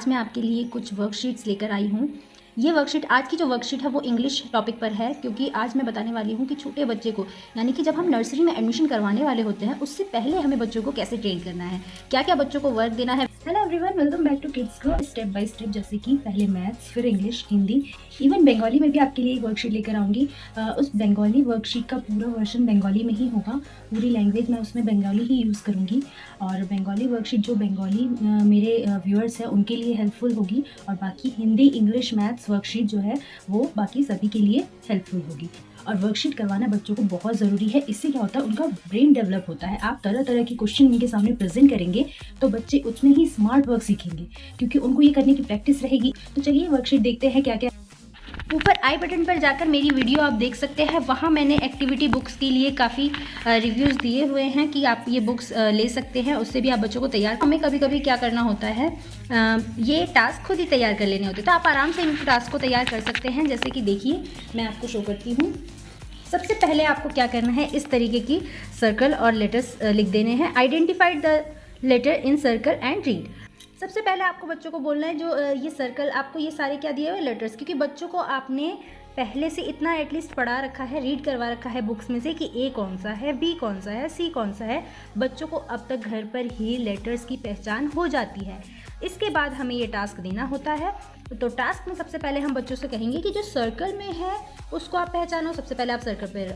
आज मैं आपके लिए कुछ वर्कशीट्स लेकर आई हूँ। ये वर्कशीट आज की जो वर्कशीट है वो इंग्लिश टॉपिक पर है, क्योंकि आज मैं बताने वाली हूँ कि छोटे बच्चे को यानी कि जब हम नर्सरी में एडमिशन करवाने वाले होते हैं उससे पहले हमें बच्चों को कैसे ट्रेन करना है, क्या क्या बच्चों को वर्क देना है। Hello everyone, welcome back to kids grow step by step. जैसे कि पहले मैथ्स, फिर इंग्लिश, हिंदी, इवन बंगाली में भी आपके लिए एक वर्कशीट लेकर आऊँगी। उस बंगाली वर्कशीट का पूरा वर्जन बंगाली में ही होगा, पूरी लैंग्वेज मैं उसमें बंगाली ही यूज़ करूँगी। और बंगाली वर्कशीट जो बंगाली मेरे व्यूअर्स हैं उनके लिए हेल्पफुल होगी, और बाकी हिंदी, इंग्लिश, मैथ्स वर्कशीट जो है वो बाकी सभी के लिए हेल्पफुल होगी। और वर्कशीट करवाना बच्चों को बहुत ज़रूरी है। इससे क्या होता है, उनका ब्रेन डेवलप होता है। आप तरह तरह के क्वेश्चन उनके सामने प्रेजेंट करेंगे तो बच्चे उतने ही स्मार्ट वर्क सीखेंगे, क्योंकि उनको ये करने की प्रैक्टिस रहेगी। तो चलिए वर्कशीट देखते हैं क्या क्या। ऊपर आई बटन पर जाकर मेरी वीडियो आप देख सकते हैं, वहाँ मैंने एक्टिविटी बुक्स के लिए काफ़ी रिव्यूज़ दिए हुए हैं कि आप ये बुक्स ले सकते हैं, उससे भी आप बच्चों को तैयार। हमें कभी कभी क्या करना होता है, ये टास्क खुद ही तैयार कर लेने होते हैं, तो आप आराम से इन टास्क को तैयार कर सकते हैं। जैसे कि देखिए मैं आपको शो करती हूँ। सबसे पहले आपको क्या करना है, इस तरीके की सर्कल और लेटर्स लिख देने हैं। Identify the letter in circle and read. सबसे पहले आपको बच्चों को बोलना है जो ये सर्कल, आपको ये सारे क्या दिए हुए लेटर्स, क्योंकि बच्चों को आपने पहले से इतना एटलीस्ट पढ़ा रखा है, रीड करवा रखा है बुक्स में से कि ए कौन सा है, बी कौन सा है, सी कौन सा है। बच्चों को अब तक घर पर ही लेटर्स की पहचान हो जाती है। इसके बाद हमें ये टास्क देना होता है। तो टास्क में सबसे पहले हम बच्चों से कहेंगे कि जो सर्कल में है उसको आप पहचानो। सबसे पहले आप सर्कल पर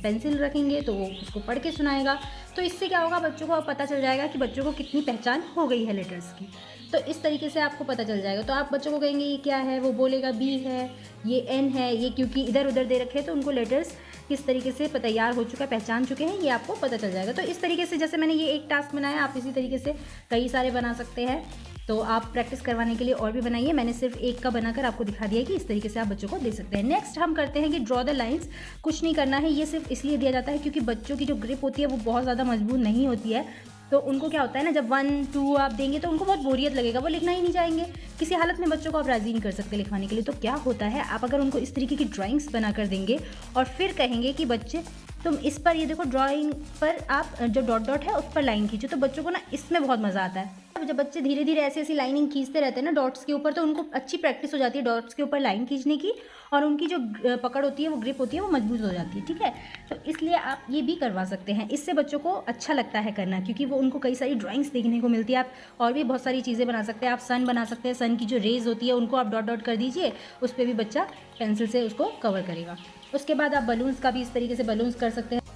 पेंसिल रखेंगे तो वो उसको पढ़ के सुनाएगा। तो इससे क्या होगा, बच्चों को अब पता चल जाएगा कि बच्चों को कितनी पहचान हो गई है लेटर्स की। तो इस तरीके से आपको पता चल जाएगा। तो आप बच्चों को कहेंगे ये क्या है, वो बोलेगा बी है, ये एन है, ये क्योंकि इधर उधर दे रखे हैं तो उनको लेटर्स किस तरीके से तैयार हो चुका है, पहचान चुके हैं, ये आपको पता चल जाएगा। तो इस तरीके से जैसे मैंने ये एक टास्क बनाया, आप इसी तरीके से कई सारे बना सकते हैं। तो आप प्रैक्टिस करवाने के लिए और भी बनाइए। मैंने सिर्फ एक का बनाकर आपको दिखा दिया कि इस तरीके से आप बच्चों को दे सकते हैं। नेक्स्ट हम करते हैं कि ड्रॉ द लाइंस। कुछ नहीं करना है, ये सिर्फ इसलिए दिया जाता है क्योंकि बच्चों की जो ग्रिप होती है वो बहुत ज़्यादा मजबूत नहीं होती है। तो उनको क्या होता है ना, जब 1 2 आप देंगे तो उनको बहुत बोरियत लगेगा, वो लिखना ही नहीं चाहेंगे। किसी हालत में बच्चों को आप राज़ी नहीं कर सकते लिखवाने के लिए। तो क्या होता है, आप अगर उनको इस तरीके की ड्राइंग्स बना कर देंगे और फिर कहेंगे कि बच्चे तुम इस पर, ये देखो ड्राइंग पर आप जो डॉट डॉट है उस पर लाइन खींचो, तो बच्चों को ना इसमें बहुत मज़ा आता है। जब बच्चे धीरे धीरे ऐसी ऐसी लाइनिंग खींचते रहते हैं ना डॉट्स के ऊपर, तो उनको अच्छी प्रैक्टिस हो जाती है डॉट्स के ऊपर लाइन खींचने की, और उनकी जो पकड़ होती है, वो ग्रिप होती है, वो मजबूत हो जाती है। ठीक है, तो इसलिए आप ये भी करवा सकते हैं। इससे बच्चों को अच्छा लगता है करना, क्योंकि वो उनको कई सारी ड्राइंग्स देखने को मिलती है। आप और भी बहुत सारी चीज़ें बना सकते हैं। आप सन बना सकते हैं, सन की जो रेज होती है उनको आप डॉट डॉट कर दीजिए, उस पर भी बच्चा पेंसिल से उसको कवर करेगा। उसके बाद आप बलून्स का भी इस तरीके से बलून्स कर सकते हैं।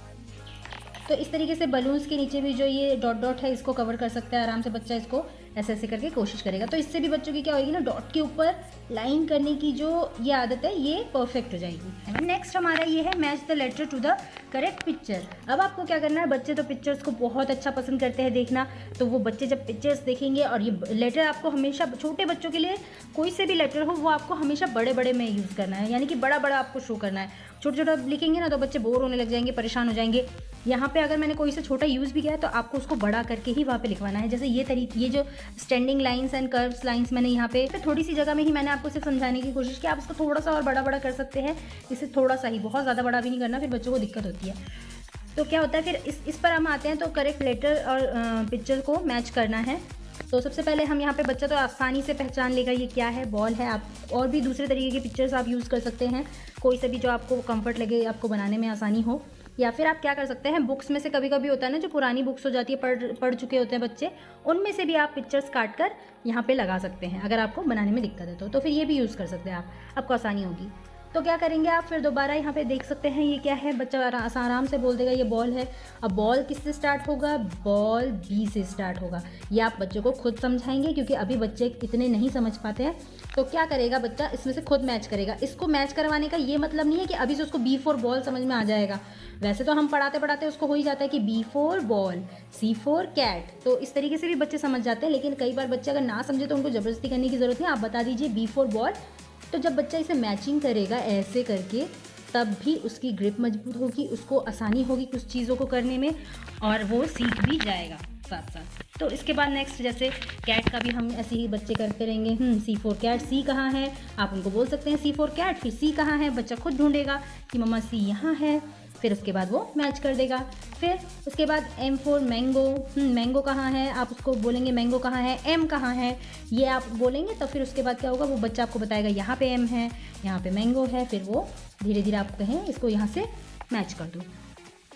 तो इस तरीके से बलून्स के नीचे भी जो ये डॉट डॉट है इसको कवर कर सकता है आराम से बच्चा, इसको ऐसे ऐसे करके कोशिश करेगा। तो इससे भी बच्चों की क्या होगी ना, डॉट के ऊपर लाइन करने की जो ये आदत है ये परफेक्ट हो जाएगी। नेक्स्ट हमारा ये है match the letter to the correct picture. अब आपको क्या करना है, बच्चे तो पिक्चर्स को बहुत अच्छा पसंद करते हैं देखना, तो वो बच्चे जब पिक्चर्स देखेंगे, और ये लेटर आपको हमेशा छोटे बच्चों के लिए कोई से भी लेटर हो वो आपको हमेशा बड़े बड़े में यूज़ करना है, यानी कि बड़ा बड़ा आपको शो करना है। छोटे छोटा लिखेंगे ना तो बच्चे बोर होने लग जाएंगे, परेशान हो जाएंगे। यहाँ पे अगर मैंने कोई से छोटा यूज़ भी किया है तो आपको उसको बड़ा करके ही वहाँ पे लिखवाना है। जैसे ये जो standing lines and curves lines मैंने यहाँ पे थोड़ी सी जगह में ही मैंने आपको सिर्फ समझाने की कोशिश की। आप उसको थोड़ा सा और बड़ा बड़ा कर सकते हैं, इसे थोड़ा सा ही, बहुत ज़्यादा बड़ा भी नहीं करना, फिर बच्चों को दिक्कत होती है। तो क्या होता है फिर इस पर हम आते हैं। तो करेक्ट लेटर और पिक्चर को मैच करना है। तो सबसे पहले हम यहाँ पे बच्चा तो आसानी से पहचान लेगा ये क्या है, बॉल है। आप और भी दूसरे तरीके की पिक्चर्स आप यूज़ कर सकते हैं, कोई से भी जो आपको कंफर्ट लगे, आपको बनाने में आसानी हो। या फिर आप क्या कर सकते हैं, बुक्स में से कभी कभी होता है ना जो पुरानी बुक्स हो जाती है, पढ़ चुके होते हैं बच्चे, उनमें से भी आप पिक्चर्स काट कर यहाँ पे लगा सकते हैं। अगर आपको बनाने में दिक्कत है तो फिर ये भी यूज़ कर सकते हैं आप, आपको आसानी होगी। तो क्या करेंगे आप, फिर दोबारा यहाँ पे देख सकते हैं ये क्या है, बच्चा आराम से बोल देगा ये बॉल है। अब बॉल किससे स्टार्ट होगा, बॉल बी से स्टार्ट होगा। ये आप बच्चों को खुद समझाएंगे, क्योंकि अभी बच्चे इतने नहीं समझ पाते हैं। तो क्या करेगा बच्चा, इसमें से खुद मैच करेगा। इसको मैच करवाने का ये मतलब नहीं है कि अभी से उसको बी फॉर बॉल समझ में आ जाएगा। वैसे तो हम पढ़ाते पढ़ाते उसको हो ही जाता है कि B for ball, C for cat, तो इस तरीके से भी बच्चे समझ जाते हैं। लेकिन कई बार बच्चे अगर ना समझे तो उनको ज़बरदस्ती करने की ज़रूरत नहीं, आप बता दीजिए बी फॉर बॉल। तो जब बच्चा इसे मैचिंग करेगा ऐसे करके, तब भी उसकी ग्रिप मजबूत होगी, उसको आसानी होगी कुछ चीज़ों को करने में, और वो सीख भी जाएगा साथ साथ। तो इसके बाद नेक्स्ट जैसे कैट का भी हम ऐसे ही बच्चे करते रहेंगे। सी फॉर कैट, सी कहाँ है, आप उनको बोल सकते हैं सी फॉर कैट, फिर सी कहाँ है, बच्चा खुद ढूंढेगा कि मम्मा सी यहाँ है। फिर उसके बाद वो मैच कर देगा। फिर उसके बाद M फॉर मैंगो, मैंगो कहाँ है, आप उसको बोलेंगे मैंगो कहाँ है, M कहाँ है, ये आप बोलेंगे तो फिर उसके बाद क्या होगा, वो बच्चा आपको बताएगा यहाँ पे M है, यहाँ पे मैंगो है, फिर वो धीरे धीरे आप कहें इसको यहाँ से मैच कर दो।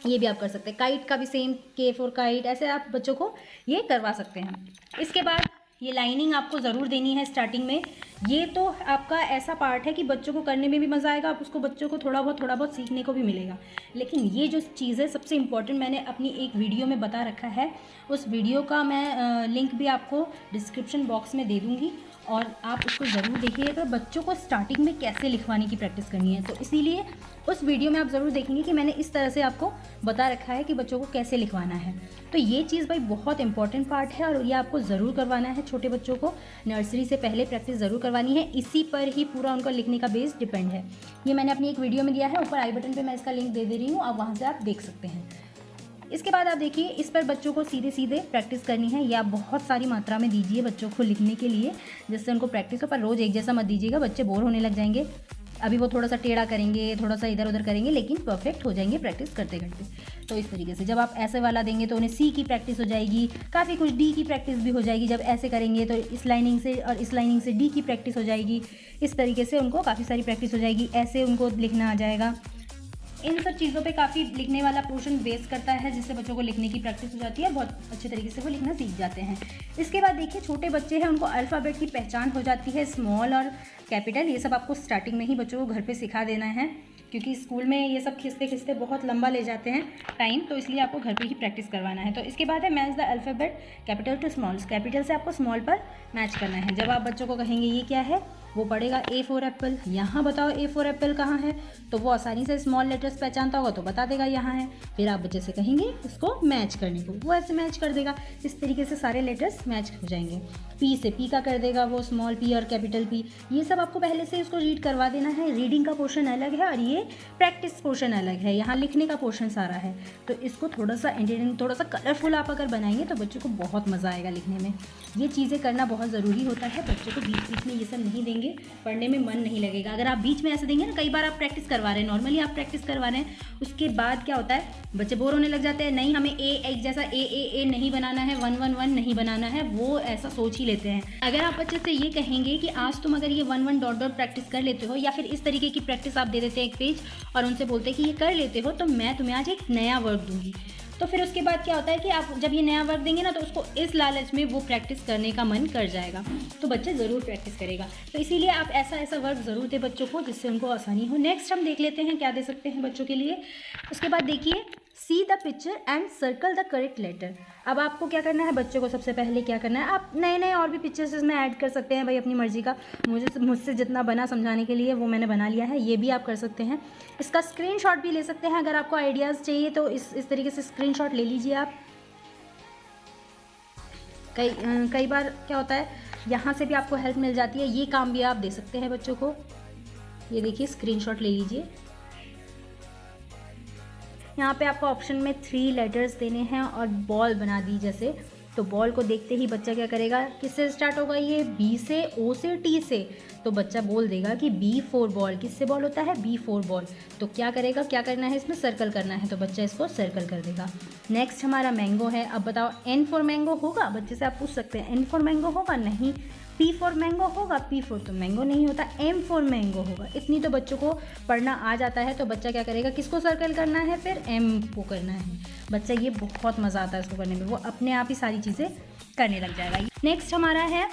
ये भी आप कर सकते हैं। काइट का भी सेम, K फॉर काइट, ऐसे आप बच्चों को ये करवा सकते हैं। इसके बाद ये लाइनिंग आपको ज़रूर देनी है स्टार्टिंग में। ये तो आपका ऐसा पार्ट है कि बच्चों को करने में भी मज़ा आएगा, आप उसको बच्चों को थोड़ा बहुत सीखने को भी मिलेगा। लेकिन ये जो चीज़ है सबसे इम्पॉर्टेंट, मैंने अपनी एक वीडियो में बता रखा है, उस वीडियो का मैं लिंक भी आपको डिस्क्रिप्शन बॉक्स में दे दूँगी और आप उसको ज़रूर देखिएगा। बच्चों को स्टार्टिंग में कैसे लिखवाने की प्रैक्टिस करनी है, तो इसीलिए उस वीडियो में आप ज़रूर देखेंगे कि मैंने इस तरह से आपको बता रखा है कि बच्चों को कैसे लिखवाना है। तो ये चीज़ भाई बहुत इंपॉर्टेंट पार्ट है और ये आपको ज़रूर करवाना है। छोटे बच्चों को नर्सरी से पहले प्रैक्टिस ज़रूर करवानी है, इसी पर ही पूरा उनका लिखने का बेस डिपेंड है। ये मैंने अपनी एक वीडियो में दिया है, ऊपर आई बटन पर मैं इसका लिंक दे रही हूँ, आप वहाँ से आप देख सकते हैं। इसके बाद आप देखिए, इस पर बच्चों को सीधे सीधे प्रैक्टिस करनी है। या बहुत सारी मात्रा में दीजिए बच्चों को लिखने के लिए, जिससे उनको प्रैक्टिस हो, पर रोज़ एक जैसा मत दीजिएगा, बच्चे बोर होने लग जाएंगे। अभी वो थोड़ा सा टेढ़ा करेंगे, थोड़ा सा इधर उधर करेंगे, लेकिन परफेक्ट हो जाएंगे प्रैक्टिस करते करते। तो इस तरीके से जब आप ऐसे वाला देंगे तो उन्हें C की प्रैक्टिस हो जाएगी, काफ़ी कुछ D की प्रैक्टिस भी हो जाएगी। जब ऐसे करेंगे तो इस लाइनिंग से और इस लाइनिंग से D की प्रैक्टिस हो जाएगी। इस तरीके से उनको काफ़ी सारी प्रैक्टिस हो जाएगी, ऐसे उनको लिखना आ जाएगा। इन सब चीज़ों पे काफ़ी लिखने वाला पोर्शन बेस करता है, जिससे बच्चों को लिखने की प्रैक्टिस हो जाती है, बहुत अच्छे तरीके से वो लिखना सीख जाते हैं। इसके बाद देखिए, छोटे बच्चे हैं, उनको अल्फ़ाबेट की पहचान हो जाती है, स्मॉल और कैपिटल। ये सब आपको स्टार्टिंग में ही बच्चों को घर पे सिखा देना है, क्योंकि स्कूल में ये सब खिसते खिसते बहुत लंबा ले जाते हैं टाइम, तो इसलिए आपको घर पे ही प्रैक्टिस करवाना है। तो इसके बाद है match the alphabet capital to small. Capital से आपको स्मॉल पर मैच करना है। जब आप बच्चों को कहेंगे ये क्या है, वो पढ़ेगा A फॉर एप्पल, यहाँ बताओ A फॉर एप्पल कहाँ है, तो वो आसानी से स्मॉल लेटर्स पहचानता होगा तो बता देगा यहाँ है। फिर आप बच्चे से कहेंगे उसको मैच करने को, वो ऐसे मैच कर देगा। इस तरीके से सारे लेटर्स मैच हो जाएंगे। P से P का कर देगा वो, स्मॉल P और कैपिटल P। ये सब आपको पहले से उसको रीड करवा देना है। रीडिंग का पोर्शन अलग है और ये प्रैक्टिस पोर्शन अलग है, यहाँ लिखने का पोर्शन सारा है। तो इसको थोड़ा सा एंटरटेनिंग, थोड़ा सा कलरफुल आप अगर बनाएंगे तो बच्चों को बहुत मज़ा आएगा लिखने में। ये चीज़ें करना बहुत ज़रूरी होता है। बच्चों को बीच बीच में ये सब नहीं देंगे, पढ़ने में मन नहीं लगेगा। अगर आप बीच में ऐसे देंगे ना, कई बार आप प्रैक्टिस करवा रहे हैं, नॉर्मली आप प्रैक्टिस करवा रहे हैं, उसके बाद क्या होता है, बच्चे बोर होने लग जाते हैं। नहीं, हमें एक जैसा ए नहीं बनाना है, 1 1 1 नहीं बनाना है, वो ऐसा सोच ही लेते हैं। अगर आप बच्चे से ये कहेंगे कि आज तुम अगर ये 1 1 डॉट डॉट प्रैक्टिस कर लेते हो, या फिर इस तरीके की प्रैक्टिस आप दे देते हैं एक पेज और उनसे बोलते हैं कि ये कर लेते हो, तो मैं तुम्हें आज एक नया वर्क दूंगी। तो फिर उसके बाद क्या होता है कि आप जब ये नया वर्क देंगे ना, तो उसको इस लालच में वो प्रैक्टिस करने का मन कर जाएगा, तो बच्चे ज़रूर प्रैक्टिस करेगा। तो इसीलिए आप ऐसा वर्क ज़रूर दें बच्चों को, जिससे उनको आसानी हो। नेक्स्ट हम देख लेते हैं क्या दे सकते हैं बच्चों के लिए। उसके बाद देखिए, see the picture and circle the correct letter. अब आपको क्या करना है, बच्चों को सबसे पहले क्या करना है, आप नए और भी पिक्चर्स इसमें ऐड कर सकते हैं भाई, अपनी मर्जी का। मुझसे जितना बना समझाने के लिए वो मैंने बना लिया है, ये भी आप कर सकते हैं। इसका स्क्रीनशॉट भी ले सकते हैं, अगर आपको आइडियाज़ चाहिए तो इस तरीके से स्क्रीनशॉट ले लीजिए आप। कई बार क्या होता है, यहाँ से भी आपको हेल्प मिल जाती है, ये काम भी आप दे सकते हैं बच्चों को। ये देखिए, स्क्रीनशॉट ले लीजिए। यहाँ पे आपको ऑप्शन में 3 लेटर्स देने हैं और बॉल बना दी जैसे, तो बॉल को देखते ही बच्चा क्या करेगा, किससे स्टार्ट होगा ये, B से, O से, T से, तो बच्चा बोल देगा कि B फॉर बॉल। किससे बॉल होता है, B फॉर बॉल। तो क्या करेगा, क्या करना है, इसमें सर्कल करना है, तो बच्चा इसको सर्कल कर देगा। नेक्स्ट हमारा मैंगो है। अब बताओ N फॉर मैंगो होगा, बच्चे से आप पूछ सकते हैं N फॉर मैंगो होगा, नहीं। P फॉर मैंगो होगा, P फॉर तो मैंगो नहीं होता, M फॉर मैंगो होगा। इतनी तो बच्चों को पढ़ना आ जाता है, तो बच्चा क्या करेगा, किसको सर्कल करना है, फिर M को करना है। बच्चा ये बहुत मज़ा आता है इसको करने में, वो अपने आप ही सारी चीज़ें करने लग जाएगा। नेक्स्ट हमारा है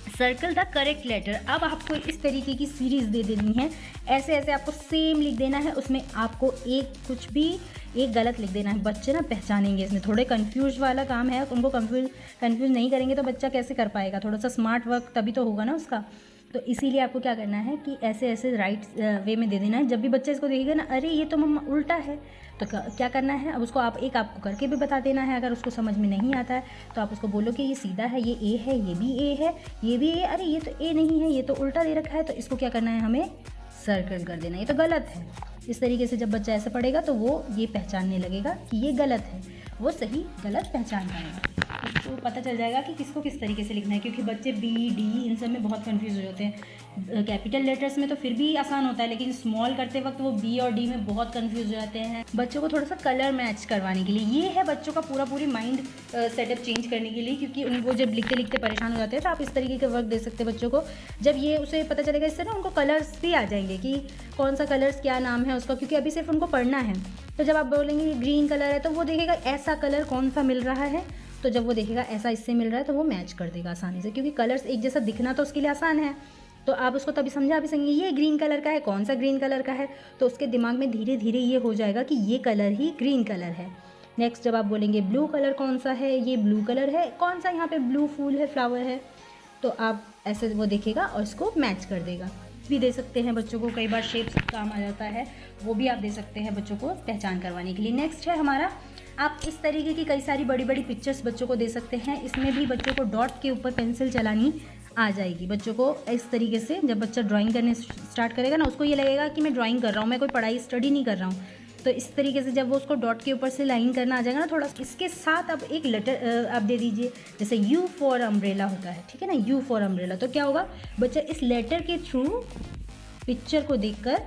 सर्कल द करेक्ट लेटर। अब आपको इस तरीके की सीरीज़ दे देनी है, ऐसे आपको सेम लिख देना है, उसमें आपको एक गलत लिख देना है। बच्चे ना पहचानेंगे, इसमें थोड़े कंफ्यूज वाला काम है, उनको कंफ्यूज नहीं करेंगे तो बच्चा कैसे कर पाएगा, थोड़ा सा स्मार्ट वर्क तभी तो होगा ना उसका। तो इसीलिए आपको क्या करना है कि ऐसे राइट वे में दे देना है। जब भी बच्चा इसको देखेगा ना, अरे ये तो मम्मा उल्टा है, तो क्या करना है, अब उसको आपको करके भी बता देना है। अगर उसको समझ में नहीं आता है तो आप उसको बोलो कि ये सीधा है, ये ए है, ये भी ए है, ये भी ए, अरे ये तो ए नहीं है, ये तो उल्टा दे रखा है, तो इसको क्या करना है, हमें सर्कल कर देना, ये तो गलत है। इस तरीके से जब बच्चा ऐसा पढ़ेगा तो वो ये पहचानने लगेगा कि ये गलत है, वो सही गलत पहचान पाएगा। तो पता चल जाएगा कि किसको किस तरीके से लिखना है, क्योंकि बच्चे बी डी इन सब में बहुत कंफ्यूज हो जाते हैं। कैपिटल लेटर्स में तो फिर भी आसान होता है, लेकिन स्मॉल करते वक्त वो बी और डी में बहुत कंफ्यूज हो जाते हैं। बच्चों को थोड़ा सा कलर मैच करवाने के लिए, ये है बच्चों का पूरी माइंड सेटअप चेंज करने के लिए, क्योंकि उनको जब लिखते लिखते परेशान हो जाते हैं तो आप इस तरीके के वर्क दे सकते हैं बच्चों को। जब ये उसे पता चलेगा, इससे ना उनको कलर्स भी आ जाएंगे कि कौन सा कलर्स क्या नाम है उसका, क्योंकि अभी सिर्फ उनको पढ़ना है। तो जब आप बोलेंगे ग्रीन कलर है तो वो देखेगा ऐसा कलर कौन सा मिल रहा है, तो जब वो देखेगा ऐसा इससे मिल रहा है तो वो मैच कर देगा आसानी से, क्योंकि कलर्स एक जैसा दिखना तो उसके लिए आसान है। तो आप उसको तभी समझा भी सकेंगे ये ग्रीन कलर का है, कौन सा ग्रीन कलर का है, तो उसके दिमाग में धीरे धीरे ये हो जाएगा कि ये कलर ही ग्रीन कलर है। नेक्स्ट जब आप बोलेंगे ब्लू कलर कौन सा है, ये ब्लू कलर है, कौन सा यहाँ पे ब्लू फूल है, फ्लावर है, तो आप ऐसे वो देखेगा और इसको मैच कर देगा। भी दे सकते हैं बच्चों को, कई बार शेप्स काम आ जाता है, वो भी आप दे सकते हैं बच्चों को पहचान करवाने के लिए। नेक्स्ट है हमारा, आप इस तरीके की कई सारी बड़ी बड़ी पिक्चर्स बच्चों को दे सकते हैं। इसमें भी बच्चों को डॉट के ऊपर पेंसिल चलानी आ जाएगी। बच्चों को इस तरीके से जब बच्चा ड्राइंग करने स्टार्ट करेगा ना, उसको ये लगेगा कि मैं ड्राइंग कर रहा हूँ, मैं कोई पढ़ाई स्टडी नहीं कर रहा हूँ। तो इस तरीके से जब वो उसको डॉट के ऊपर से लाइन करना आ जाएगा ना, थोड़ा इसके साथ अब एक लेटर आप दे दीजिए, जैसे यू फॉर अम्ब्रेला होता है, ठीक है ना, यू फॉर अम्ब्रेला। तो क्या होगा, बच्चा इस लेटर के थ्रू पिक्चर को देखकर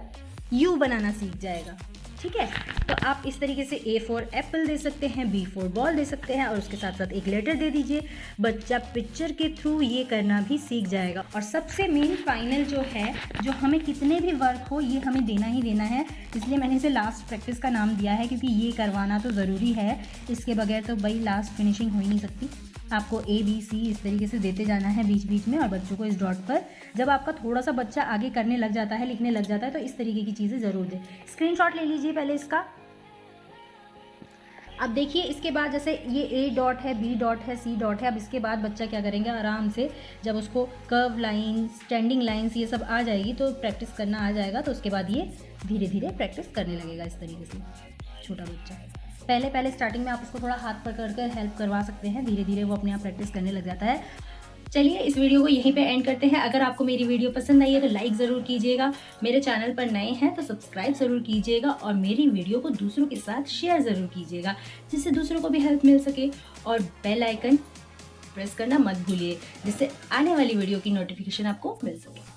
यू बनाना सीख जाएगा, ठीक है। तो आप इस तरीके से ए फॉर एप्पल दे सकते हैं, बी फॉर बॉल दे सकते हैं, और उसके साथ साथ एक लेटर दे दीजिए। बच्चा पिक्चर के थ्रू ये करना भी सीख जाएगा। और सबसे मेन फाइनल जो है, जो हमें कितने भी वर्क हो ये हमें देना ही देना है, इसलिए मैंने इसे लास्ट प्रैक्टिस का नाम दिया है, क्योंकि ये करवाना तो ज़रूरी है, इसके बगैर तो भाई लास्ट फिनिशिंग हो ही नहीं सकती। आपको ए बी सी इस तरीके से देते जाना है बीच बीच में, और बच्चों को इस डॉट पर, जब आपका थोड़ा सा बच्चा आगे करने लग जाता है, लिखने लग जाता है, तो इस तरीके की चीज़ें ज़रूर दें। स्क्रीनशॉट ले लीजिए पहले इसका। अब देखिए इसके बाद जैसे ये ए डॉट है, बी डॉट है, सी डॉट है, अब इसके बाद बच्चा क्या करेंगे, आराम से जब उसको कर्व लाइन, स्टैंडिंग लाइंस ये सब आ जाएगी, तो प्रैक्टिस करना आ जाएगा, तो उसके बाद ये धीरे धीरे प्रैक्टिस करने लगेगा इस तरीके से छोटा बच्चा। पहले स्टार्टिंग में आप उसको थोड़ा हाथ पकड़ कर हेल्प करवा सकते हैं, धीरे धीरे वो अपने आप प्रैक्टिस करने लग जाता है। चलिए इस वीडियो को यहीं पे एंड करते हैं। अगर आपको मेरी वीडियो पसंद आई है तो लाइक ज़रूर कीजिएगा, मेरे चैनल पर नए हैं तो सब्सक्राइब ज़रूर कीजिएगा, और मेरी वीडियो को दूसरों के साथ शेयर ज़रूर कीजिएगा, जिससे दूसरों को भी हेल्प मिल सके। और बेल आइकन प्रेस करना मत भूलिए, जिससे आने वाली वीडियो की नोटिफिकेशन आपको मिल सके।